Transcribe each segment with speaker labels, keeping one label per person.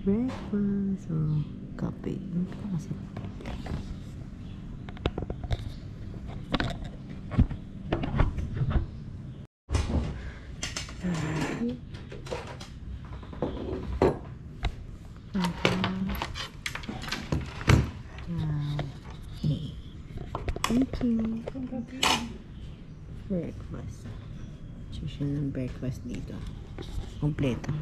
Speaker 1: breakfast. Oh, kape. Ano kasi? Thank you. Breakfast. Choose ng breakfast dito. Kompleto.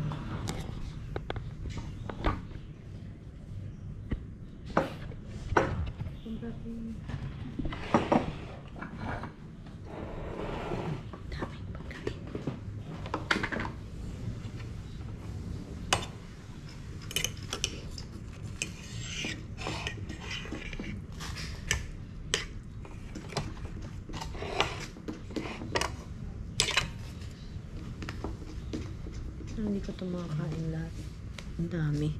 Speaker 1: Daming pagkain. Hindi ko ito makakain lahat. Ang dami.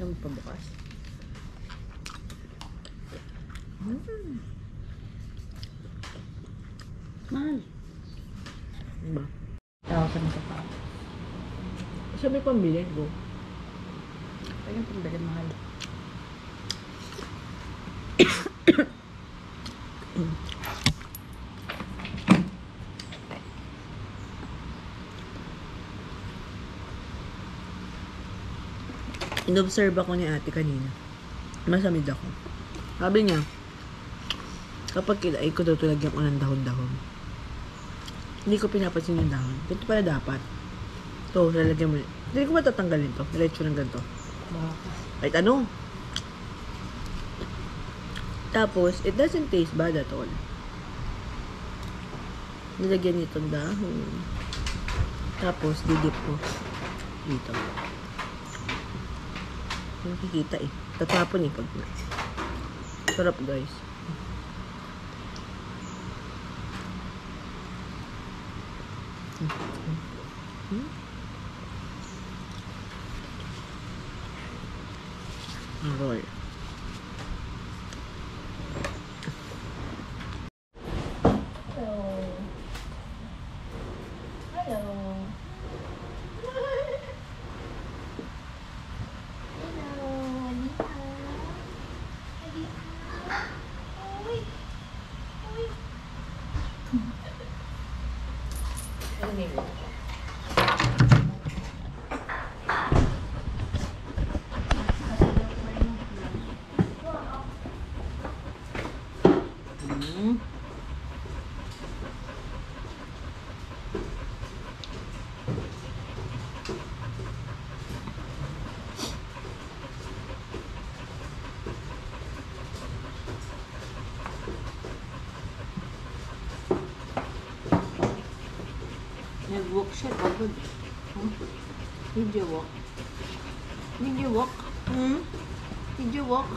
Speaker 1: Ano pa bukas? Mahal. Diba? Tawag sa mga pa. Sabi pambili, go. Kaya pambili, mahal. In-observe ako ni ate kanina. Masamid ako. Sabi niya, kapag kinain ko daw ito, lagyan ko ng dahon-dahon. Hindi ko pinapansin yung dahon. Ito pala dapat. Ito, lalagyan mo. Hindi ko matatanggalin to. Diretso ng ganito. Kahit ano. Tapos, it doesn't taste bad at all. Nilagyan nitong dahon. Tapos, didip ko. Dito. Nakikita eh. Tatapon eh pag na. Sarap guys. Roll. Nag-walk siya pagod. Did you walk? Did you walk? Did you walk?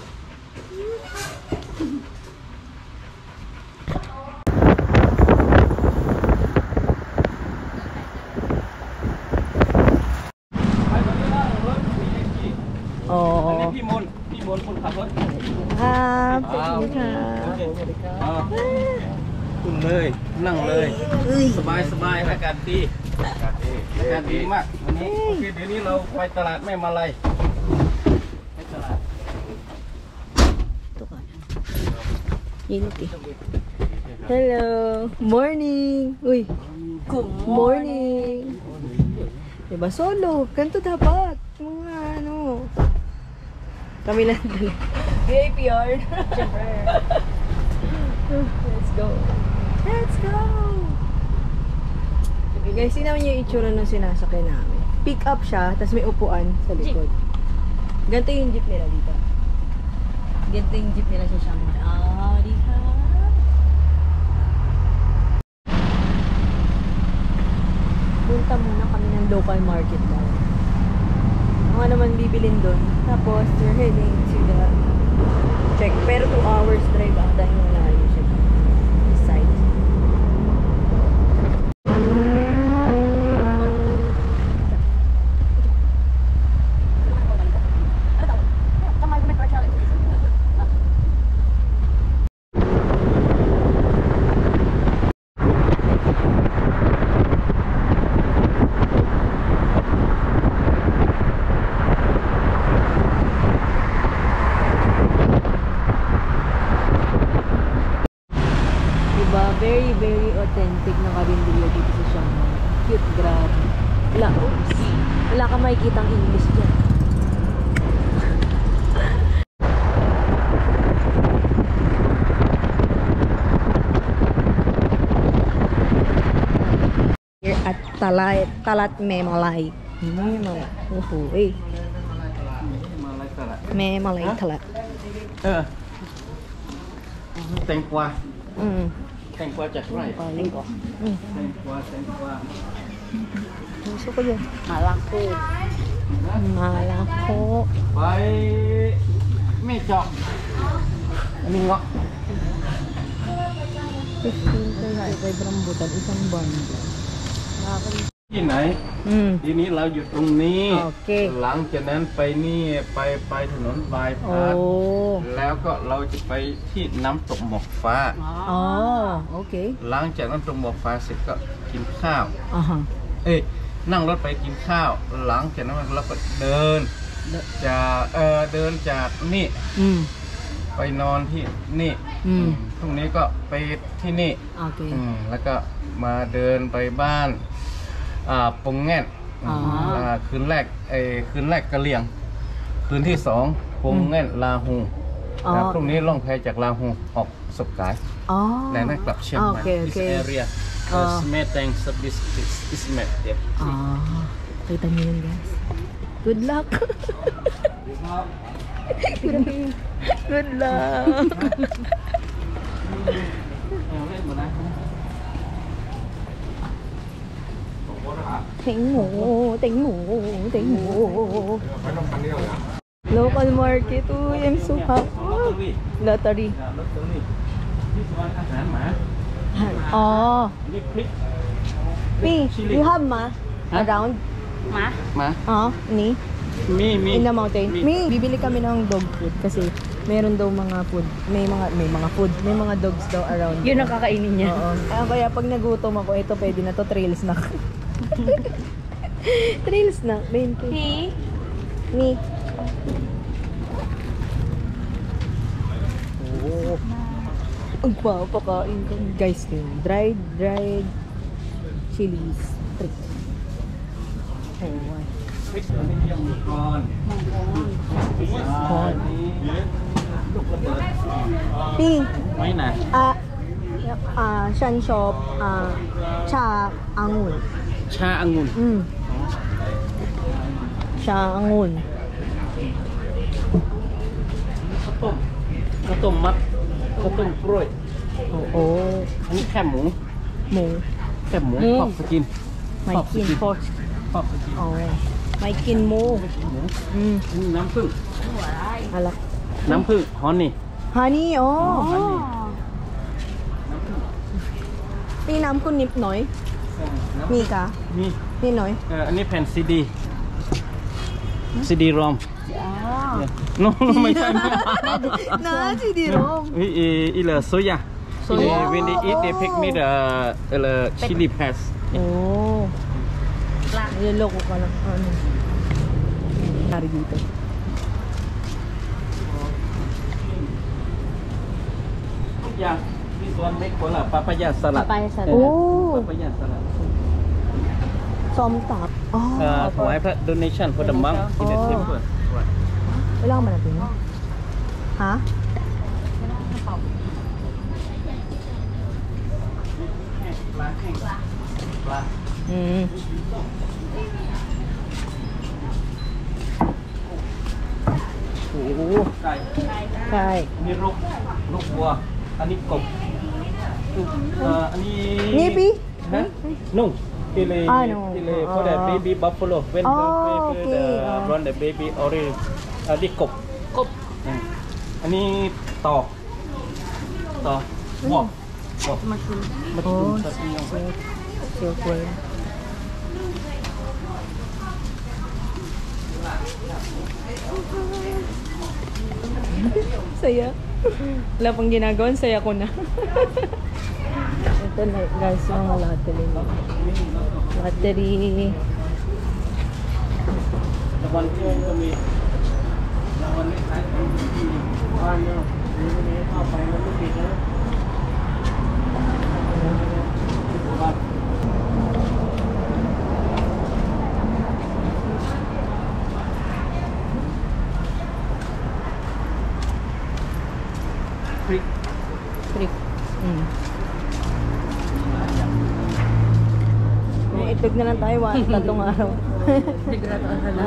Speaker 1: Oh.
Speaker 2: อันนี้พี่มนคนขับรถ
Speaker 1: ครับสวัสดีค่ะ
Speaker 2: คุณเลยนั่งเลยสบายอากาศดีอากาศดีมากวันนี้โอเคเดี๋ยวนี้เราไปตลาดแม่มาลัยไปตลาด
Speaker 1: Ito ka. Init eh. Hello. Morning. Uy. Good morning. Diba solo? Ganito dapat. Mga ano. Kami lang dala. VIPR. Let's go. Let's go. Okay guys, tingnan niyo yung itsura ng sinasakyan namin. Pick up siya, tapos may upuan sa likod. Ganito yung jeep nila dito. Ganito yung jeep nila sa Shanghai. Ah, di ka. Punta muna kami ng local market daw.
Speaker 3: Mga naman bibilin doon. Tapos, we're heading to the check. Pero 2 hours drive ata yung malayo siya. This side. Very, very authentic na karinderya dito sa Shanghai. Cute, grabe. Wala ka makikitang English dyan. Here at Talat Memalay. Memalay Talat.
Speaker 2: Tengkwa.
Speaker 3: Mm.
Speaker 2: Tengkwa just right.
Speaker 3: Tengko.
Speaker 2: Tengkwa.
Speaker 3: Gusto ko yun. Malako.
Speaker 2: Baik. Mejok. Mingok.
Speaker 3: 15 rambutan, isang bundle.
Speaker 2: ที่ไหน ทีนี้เราอยู่ตรงนี้
Speaker 3: โอเค
Speaker 2: หลังจากนั้นไปนี่ไปถนนบาย
Speaker 3: โอ้
Speaker 2: พาสแล้วก็เราจะไปที่น้ำตกหมอกฟ้า
Speaker 3: อ๋อโอเค
Speaker 2: หลังจากน้ำตกหมอกฟ้าเสร็จก็กินข้าว
Speaker 3: อ่าฮะ
Speaker 2: นั่งรถไปกินข้าว หลังจากนั้นเราก็เดินจากนี่ ไปนอนที่นี่พรุ่งนี้ก็ไปที่นี่
Speaker 3: โอเค
Speaker 2: แล้วก็มาเดินไปบ้านปงแง่นคืนแรกกะเหลี่ยง คืนที่2ปงแง่นลาฮูพรุ่งนี้ล่องแพจากลาฮูออกสบกายแล้วนั่งกลับเชียงใหม่ this area Smeteng service is met yeah.
Speaker 3: Kita niyo yun guys. Good luck. Good luck. Tingin mo. Local market. Uy, I'm so happy. Lottery.
Speaker 2: ที่สวนอาหารหมา
Speaker 3: Oh.
Speaker 2: นี่พริก
Speaker 3: You have ma? Around?
Speaker 2: Ma?
Speaker 3: Ni?
Speaker 2: Mi.
Speaker 3: In the mountain. Bibili kami ng dog food kasi meron daw mga food. May mga dogs daw around.
Speaker 1: Yun ang kakainin niya.
Speaker 3: Oo. Kaya pag nagutom ako, ito pwede na to, trail snack. Trail snack, 20. Mi. Oh. Ang papakain ko. Guys, dried chilies. Trick. Oh,
Speaker 2: พริกอันนี้ยังมีก่อน
Speaker 3: Corn.
Speaker 2: ลูกระเบิด
Speaker 3: Pi.
Speaker 2: ไม่นะ
Speaker 3: Shan shop. Cha angun.
Speaker 2: ชาองุ่น
Speaker 3: Cha angun.
Speaker 2: ข้าวต้มมัดข้าวต้มกล้วย
Speaker 3: Oh.
Speaker 2: อันนี้แคบหมู
Speaker 3: Mo.
Speaker 2: แคบหมูปอกสกิน
Speaker 3: May kin pork.
Speaker 2: ปอกสกิน
Speaker 3: Oh. May kin mo.
Speaker 2: หมูอันนี้น้ำผึ้ง
Speaker 3: Alak.
Speaker 2: น้ำผึ้งฮอนนี่
Speaker 3: Honey, oh.
Speaker 2: ฮันนี่
Speaker 3: Pi nam kun nip noy. Mi ka?
Speaker 2: นี่
Speaker 3: Ni noy.
Speaker 2: อันนี้แผ่นซีดีรอมโน้ไม่ใช่
Speaker 3: Na si di rom.
Speaker 2: อีเหลือโซยา when they eat they pick me the chili paste
Speaker 3: Oh. Niloloko ka lang. Ano? Nari dito.
Speaker 2: ทุกอย่างที่สวนเม็กคนละปาปายาสลัด
Speaker 1: Papaya salad.
Speaker 3: โอ้
Speaker 2: ปาปายาสลัด
Speaker 3: Som tap. Oh.
Speaker 2: ถวายพระ donation for the monk in the temple
Speaker 3: Kailangan ba natin yun? Ha?
Speaker 2: Oh, ไก่
Speaker 3: ใช่
Speaker 2: นี่ลูกวัว อันนี้กบอันนี้
Speaker 3: นี่พี่
Speaker 2: ฮะนุ่ง
Speaker 3: Ano?
Speaker 2: for the baby buffalo. When
Speaker 3: Oh,
Speaker 2: the baby
Speaker 3: okay.
Speaker 2: run the baby already di kop.
Speaker 1: Kop.
Speaker 2: อันนี้ต่อวอกมาดู
Speaker 3: Oh,
Speaker 2: สัตว์ยัง
Speaker 3: circle. Saya. Wala pang ginagawa, saya ko na. Ito na guys, yung mga lottery. Lottery.
Speaker 2: รางวัลที่ก็มีรางวัลเลขท้ายบ้านเนี่ยนี่เข้าไปมันไม่ติดแล้ว
Speaker 3: Trick. May itlog na lang tayo, tatlong araw.
Speaker 1: Sigurado ka na.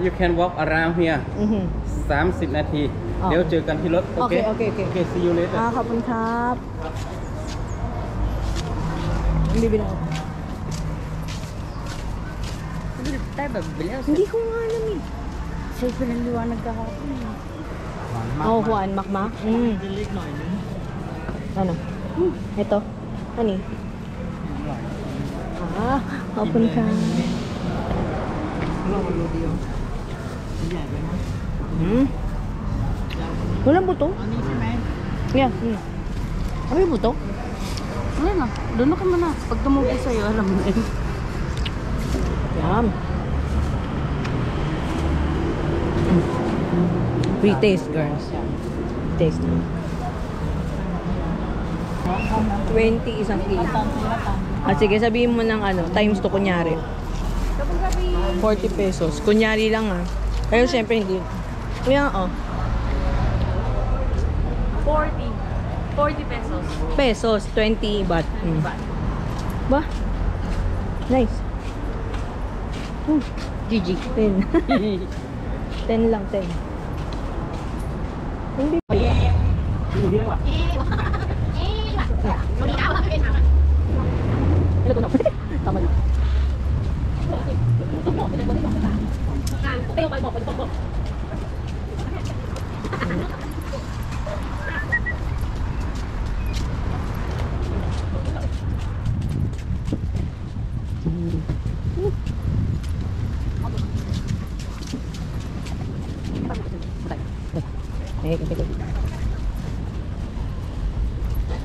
Speaker 2: You can walk around here 30 นาที เดี๋ยวเจอกันที่รถ โอเค
Speaker 3: โอเค
Speaker 2: see you later
Speaker 3: ขอบคุณครับbibili ako.
Speaker 1: Tayo ba bibili?
Speaker 3: Hindi ko nga alam eh.
Speaker 1: Sa'yo pinaliwanag kahapon.
Speaker 3: Oh, Juan, makmak.
Speaker 1: Diligหน่อยนึง
Speaker 3: Ano? Ito. Ano eh?ขอบคุณค่ะ
Speaker 1: เรามาดูเดียวใหญ่ไปไหม
Speaker 3: Walang buto?
Speaker 1: อันนี้ใช่ไหม
Speaker 3: Yeah. Ano yung buto?
Speaker 1: Wala na. Doon ka muna. Pag tumubo sa'yo, alam mo na yun.
Speaker 3: Yum. Free taste, girls. Taste. 20 isang kilo. Ah, sige, sabihin mo ng ano, times to kunyari. 40 pesos. Kunyari lang ah. Pero syempre hindi. Kaya oh.
Speaker 1: 40 pesos.
Speaker 3: Pesos, 20 baht. Ba? Nice. GG. 10. 10 lang, 10. Hindi. Tama na.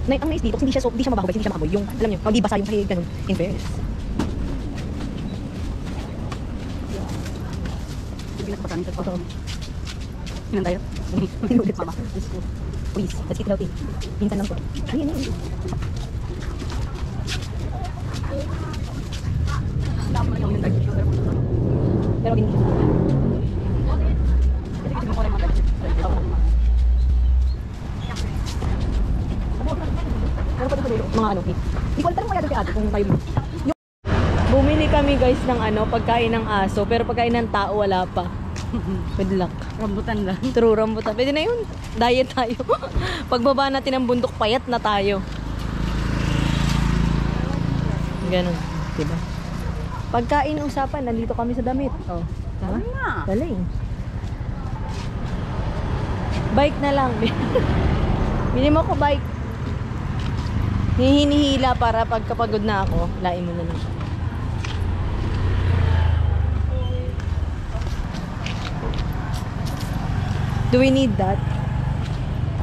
Speaker 3: Ang nice dito, hindi siya mabaho, hindi siya maamoy. Yung, alam niyo, hindi basa yung sahig, ganun. In fairness.
Speaker 1: Ilan tayo?
Speaker 3: Mama, please, let's eat healthy. Minsan lang po. Ayun. Pero hindi. Mga ano, hindi ko alam kaya doon kay ate kung tayo bumili kami guys ng ano, pagkain ng aso, pero pagkain ng tao wala pa. Good luck.
Speaker 1: Rambutan lang.
Speaker 3: True, rambutan. Pwede na yun. Diet tayo. Pagbaba natin ng bundok, payat na tayo. Ganon. Diba? Pagkain usapan, nandito kami sa damit. Oh. Diba?
Speaker 1: nga.
Speaker 3: Galing. Bike na lang. Bili mo ko bike. Hinihila para pagkapagod na ako, lain mo na lang. Do we need that?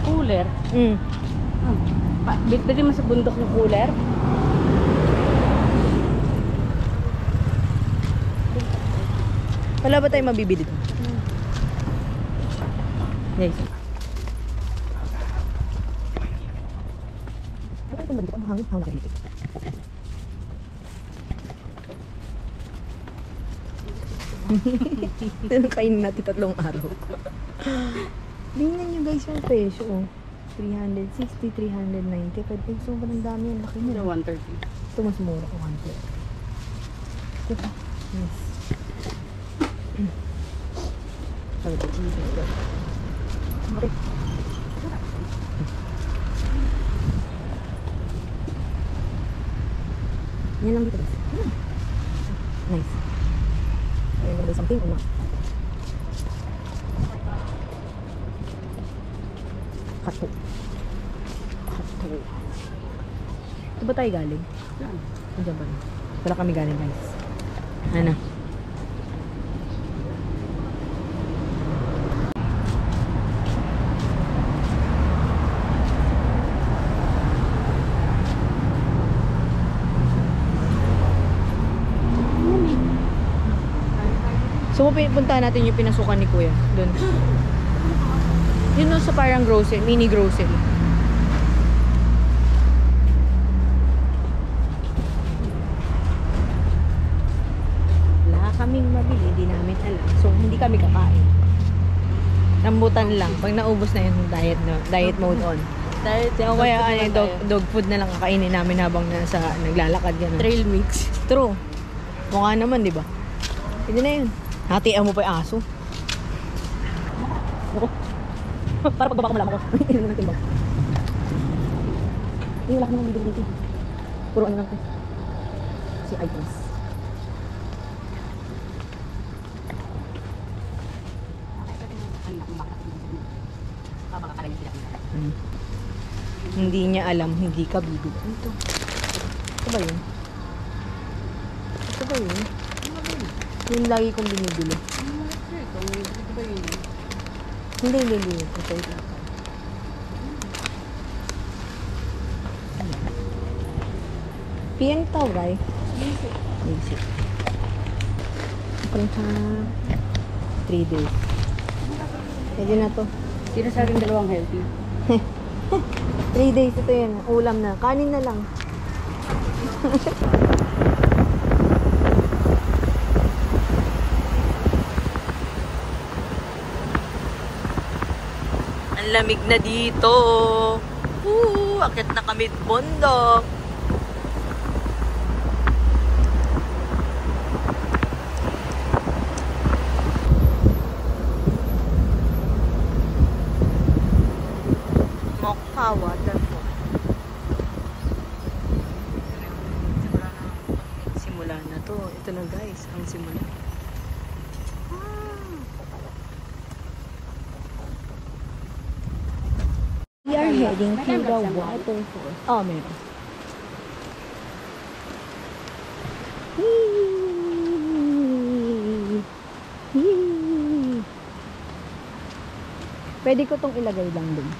Speaker 1: Cooler. Bili mo sa bundok ng cooler.
Speaker 3: Wala ba tayong mabibili dito? Guys. Kainin natin 3 araw. Tingnan nyo guys yung presyo. 360, 390. Pwede sobrang dami yung laki nila.
Speaker 1: 130.
Speaker 3: Ito mas mura ko 130. Diba? Yes. Yan lang dito guys. Nice. Ayun na something o na. Kato. Kato. Ito ba tayo galing? Andiyan ba na? Wala kami galing guys. Ano? So, punta natin yung pinasukan ni Kuya. Doon. Yun no, sa parang grocery, mini grocery. Wala kaming mabili, di namin alam. So, hindi kami kakain. Rambutan lang. Pag naubos na yung diet mode on. So, kaya dog food na lang kakainin namin habang naglalakad. Ganun.
Speaker 1: Trail mix.
Speaker 3: True. Mukha naman, di ba? Hindi na yun. Hatian mo pa yung aso. Ako. Para pagbaba ko malaman ko. Ilan na natin ba? Hindi, wala kang bibili dito. Puro ano lang ko. Si items. Hindi niya alam, hindi ka bibili. Ano ito? Ito ba yun? Ito ba yun? Yung lagi kong binibili. Hindi. Ito yung lakad. Piang tao, right? Basic. Ito pa 3 days. Pwede na to.
Speaker 1: Sino sa akin dalawang healthy?
Speaker 3: 3 days ito yan. Ulam na. Kanin na lang. Ang lamig na dito. Akit na kami bundok. Mokha waterfall. Simula na to. Ito na guys, ang simula. We are heading to the waterfall. Oh, meron. Pwede ko tong ilagay lang dun.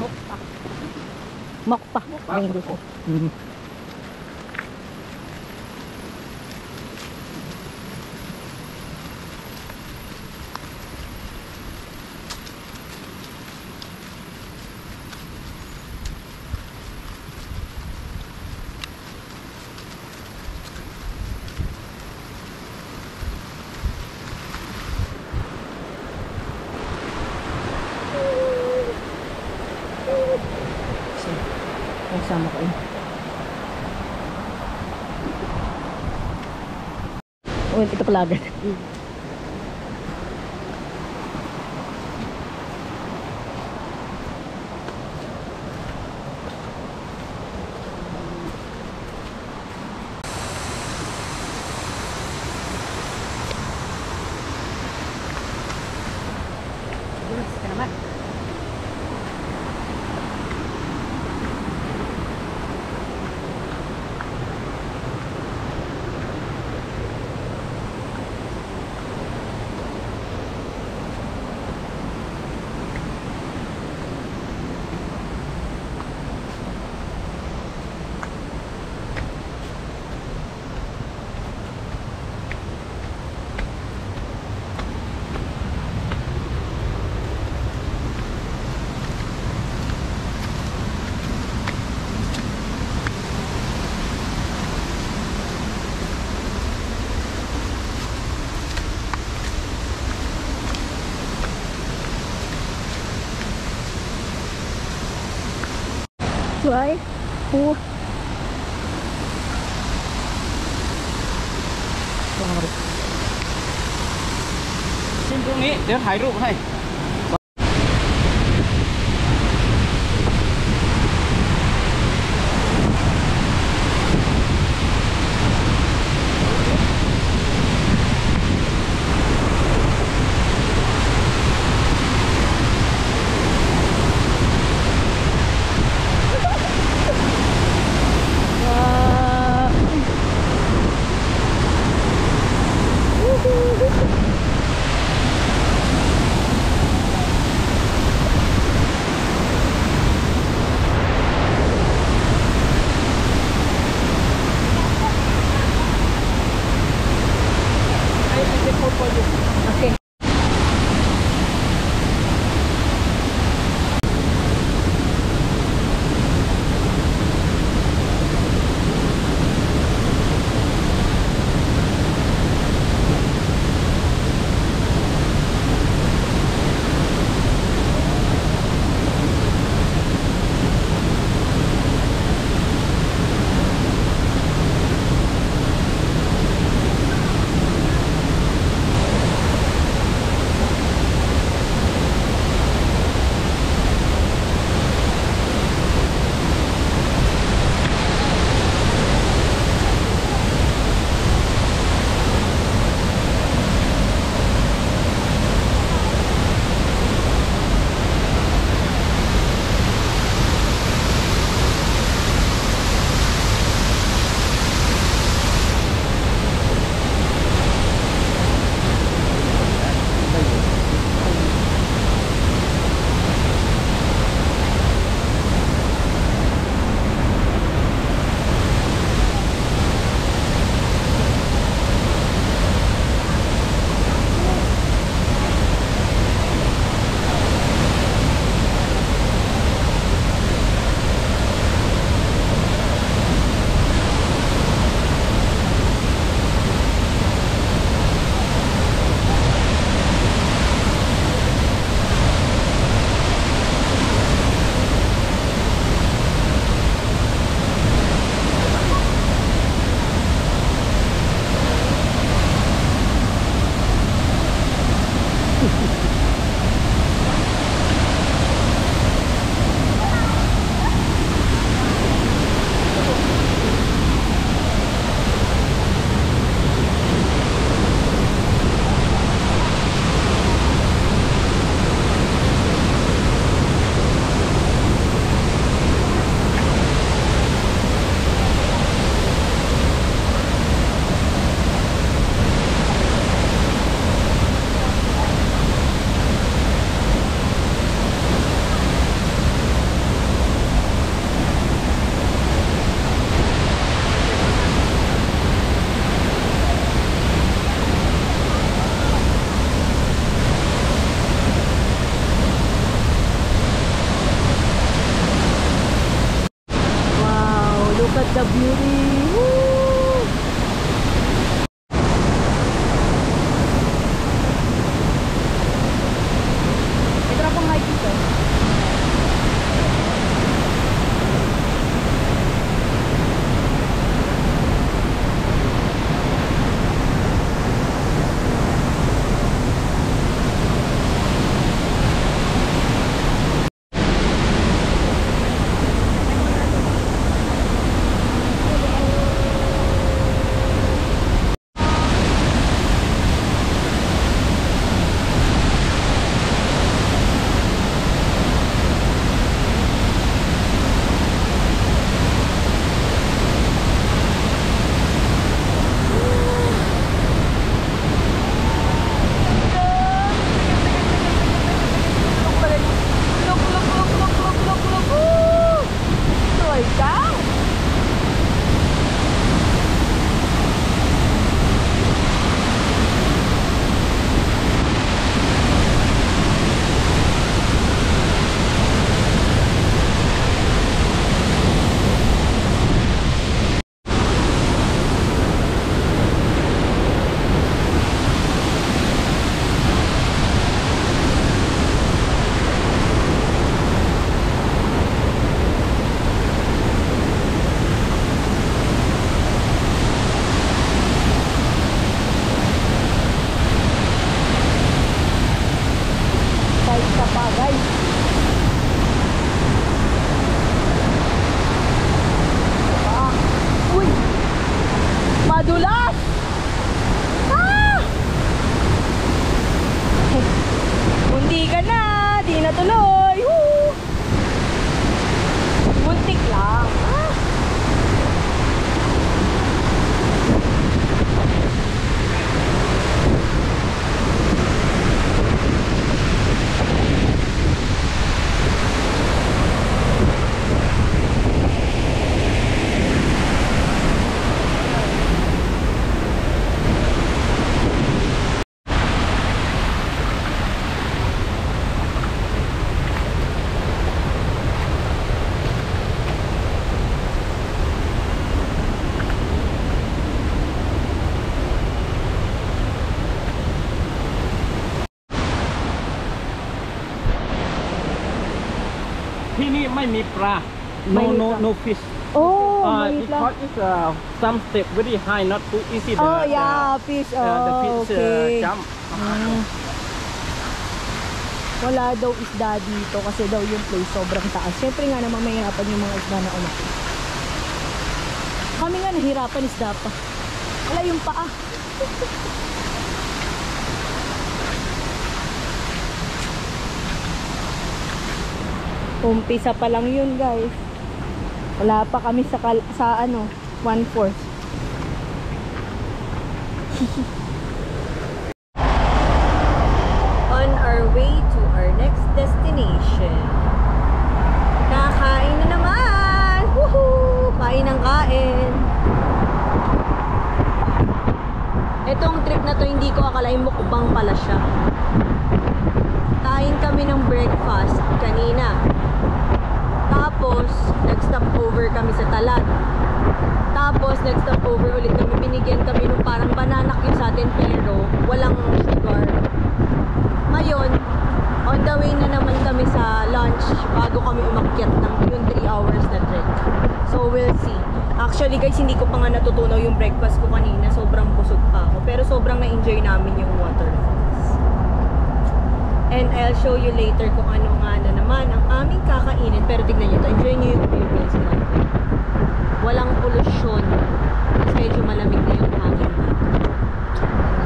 Speaker 3: Mokpa. Mokpa. Ko. Sama ko yun. Oh, ito pala agad. Rồi. Wow.
Speaker 2: Xin trụ nghĩ, đểถ่ายรูปให้
Speaker 3: Ito Look at the beauty. Woo! Ito na pong hike dito. Madulas! Ah! Bundi ka na! Di na tuloy! Woo! Buntik lang. Ah!
Speaker 2: ที่นี่ไม่มีปลา
Speaker 3: ไม่มีปลา
Speaker 2: no fish
Speaker 3: Oh, maliit lang.
Speaker 2: because it's some step very high not too easy
Speaker 3: Oh, yeah, fish.
Speaker 2: the
Speaker 3: Oh,
Speaker 2: fish
Speaker 3: okay.
Speaker 2: jump
Speaker 3: Wala daw isda dito kasi daw yung place sobrang taas. Siyempre nga naman mahirapan yung mga isda na umakit. Kami nga nahirapan isda pa. Wala yung paa. Umpisa pa lang yun, guys. Wala pa kami sa ano, 1/4. On our way to our next destination. Kakain na naman! Woohoo! Kain ng kain. Itong trip na to, hindi ko akalain mukbang pala siya. Kain kami ng breakfast kanina. Tapos, nag-stop over kami sa Talag. Tapos, nag-stop over ulit kami. Binigyan kami ng parang banana cue sa atin pero walang sugar. Ngayon, on the way na naman kami sa lunch bago kami umakyat ng yung 3 hours na trek. So, we'll see. Actually, guys, hindi ko pa nga natutunaw yung breakfast ko kanina. Sobrang busog pa ako. Pero sobrang na-enjoy namin yung waterfalls. And I'll show you later kung ano nga na naman ang aming kakainin. Pero tignan nyo ito. Enjoy nyo yung view, guys. Walang pollution. Mas medyo malamig na yung hangin dito.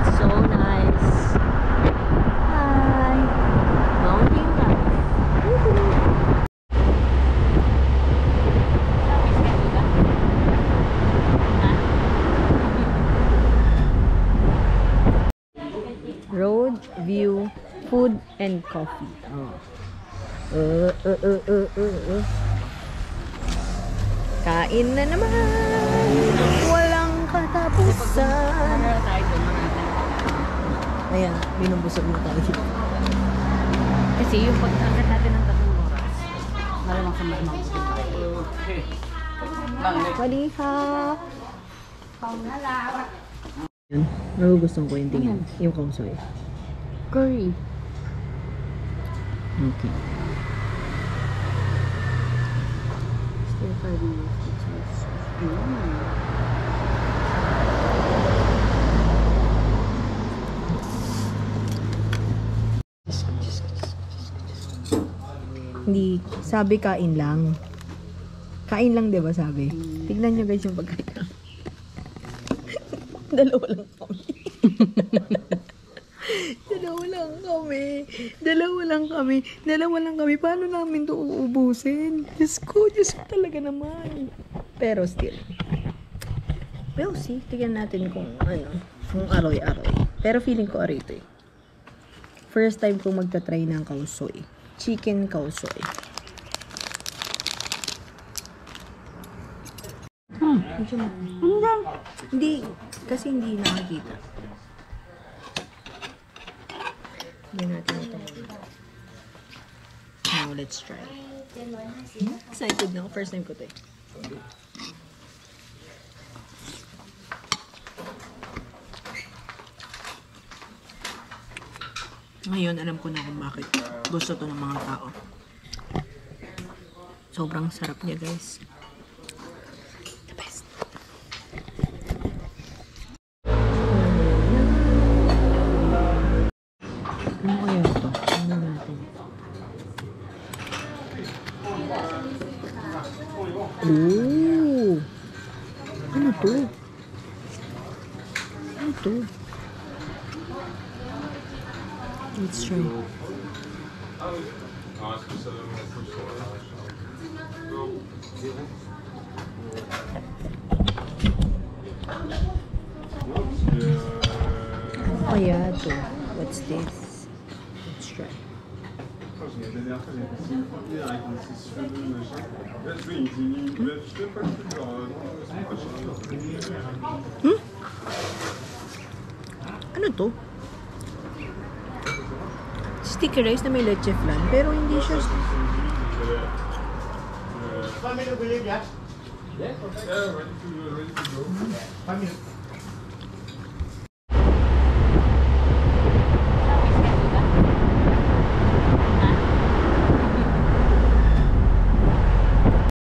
Speaker 3: It's so nice. Hi! Mountain life. Woohoo! Road, view, food, and coffee. Kain na naman! Walang katapusan! Ayan, binubusog na tayo.
Speaker 4: Kasi yung pag-angkat natin ng 3 oras, malamang sa malamang.
Speaker 2: Okay. นั่งนี่
Speaker 3: สวัสดีค่ะyun, magugustuhan ko yung tingin. Yung kongsoy.
Speaker 4: Curry.
Speaker 3: Okay.
Speaker 4: Stir fry with cheese.
Speaker 3: Hindi, sabi kain lang. Kain lang, di ba sabi? Tignan nyo guys yung pagkain. Dalawa lang kami. Dalawa lang kami. Dalawa lang kami. Dalawa lang kami. Paano namin ito uubusin? Diyos ko talaga naman. Pero still. We'll see. Tignan natin kung ano. Kung aroy-aroy. Pero feeling ko aroy ito eh. First time kong magta-try ng kausoy. Chicken kausoy. Hindi. Kasi hindi nakakita. Hindi natin ito. Now, let's try. Excited na ako. First time ko ito eh. Ngayon, alam ko na kung bakit gusto to ng mga tao. Sobrang sarap niya, guys. The best. Ano kaya ito? Ano natin? Ooh! Ano to? Ano to? Let's try. Ano kaya ito? What's this? Let's try. Ano to? Sticky rice na may leche flan, pero hindi siya...
Speaker 5: Yeah, ready to go.